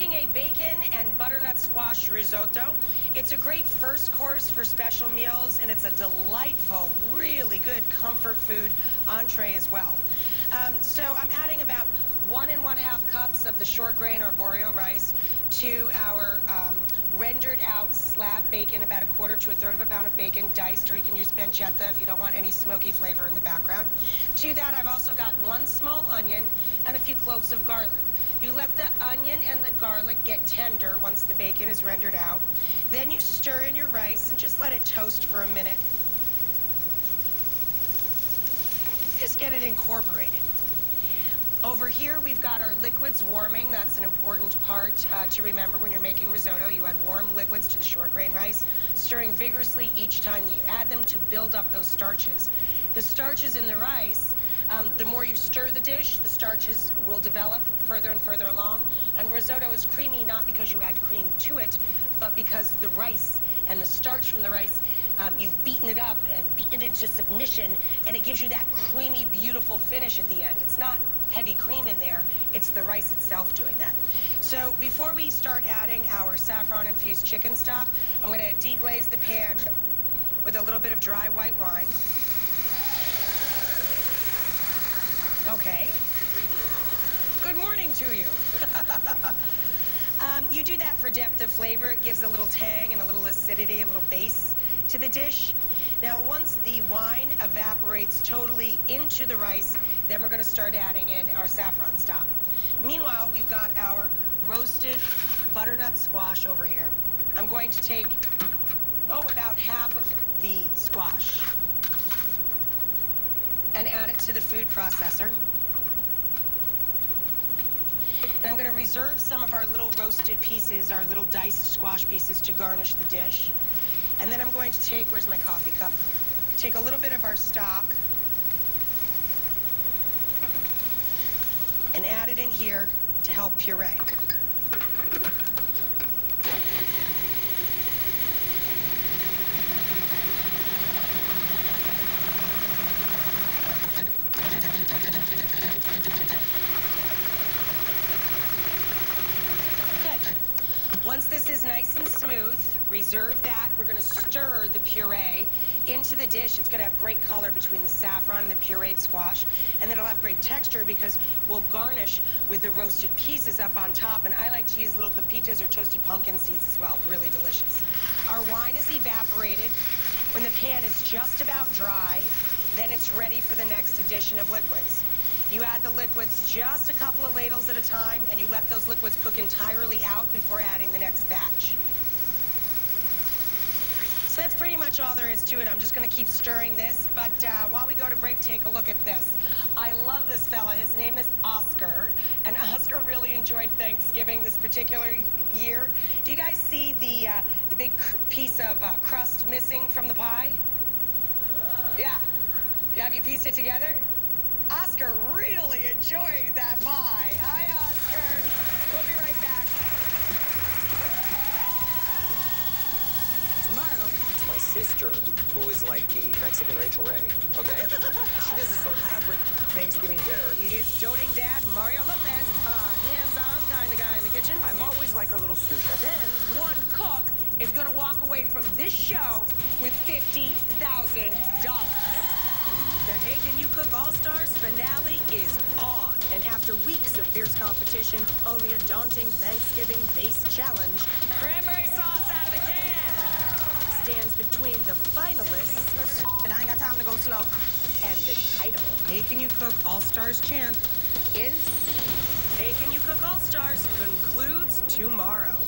making a bacon and butternut squash risotto. It's a great first course for special meals, and it's a delightful, really good comfort food entree as well. So I'm adding about 1 1/2 cups of the short grain arborio rice to our rendered out slab bacon, about 1/4 to 1/3 of a pound of bacon, diced, or you can use pancetta if you don't want any smoky flavor in the background. To that, I've also got 1 small onion and a few cloves of garlic. You let the onion and the garlic get tender once the bacon is rendered out. Then you stir in your rice and just let it toast for a minute. Just get it incorporated. Over here, we've got our liquids warming. That's an important part to remember when you're making risotto. You add warm liquids to the short grain rice, stirring vigorously each time you add them to build up those starches. The starches in the rice, the more you stir the dish, the starches will develop further and further along. And risotto is creamy not because you add cream to it, but because the rice and the starch from the rice, you've beaten it up and beaten it into submission, and it gives you that creamy, beautiful finish at the end. It's not heavy cream in there, it's the rice itself doing that. So before we start adding our saffron-infused chicken stock, I'm going to deglaze the pan with a little bit of dry white wine. Okay. Good morning to you. You do that for depth of flavor. It gives a little tang and a little acidity, a little base to the dish. Now, once the wine evaporates totally into the rice, then we're going to start adding in our saffron stock. Meanwhile, we've got our roasted butternut squash over here. I'm going to take, about half of the squash and add it to the food processor. And I'm going to reserve some of our little roasted pieces, our little diced squash pieces, to garnish the dish. And then I'm going to take, where's my coffee cup? Take a little bit of our stock and add it in here to help puree. Once this is nice and smooth, reserve that. We're going to stir the puree into the dish. It's going to have great color between the saffron and the pureed squash. And then it'll have great texture because we'll garnish with the roasted pieces up on top. And I like to use little pepitas or toasted pumpkin seeds as well. Really delicious. Our wine is evaporated. When the pan is just about dry, then it's ready for the next addition of liquids. You add the liquids just a couple of ladles at a time, and you let those liquids cook entirely out before adding the next batch. So that's pretty much all there is to it. I'm just going to keep stirring this, but while we go to break, take a look at this. I love this fella. His name is Oscar, and Oscar really enjoyed Thanksgiving this particular year. Do you guys see the big piece of crust missing from the pie? Yeah. Have you pieced it together? Oscar really enjoyed that pie. Hi, Oscar. We'll be right back. Tomorrow, it's my sister, who is like the Mexican Rachael Ray, okay? She does this elaborate Thanksgiving dinner. It's doting dad, Mario Lopez, hands-on kind of guy in the kitchen. I'm always like our little sous chef. Then one cook is going to walk away from this show with $50,000. The Hey Can You Cook All-Stars finale is on. And after weeks of fierce competition, only a daunting Thanksgiving-based challenge, cranberry sauce out of the can, stands between the finalists, and I ain't got time to go slow, and the title. Hey Can You Cook All-Stars champ is Hey Can You Cook All-Stars concludes tomorrow.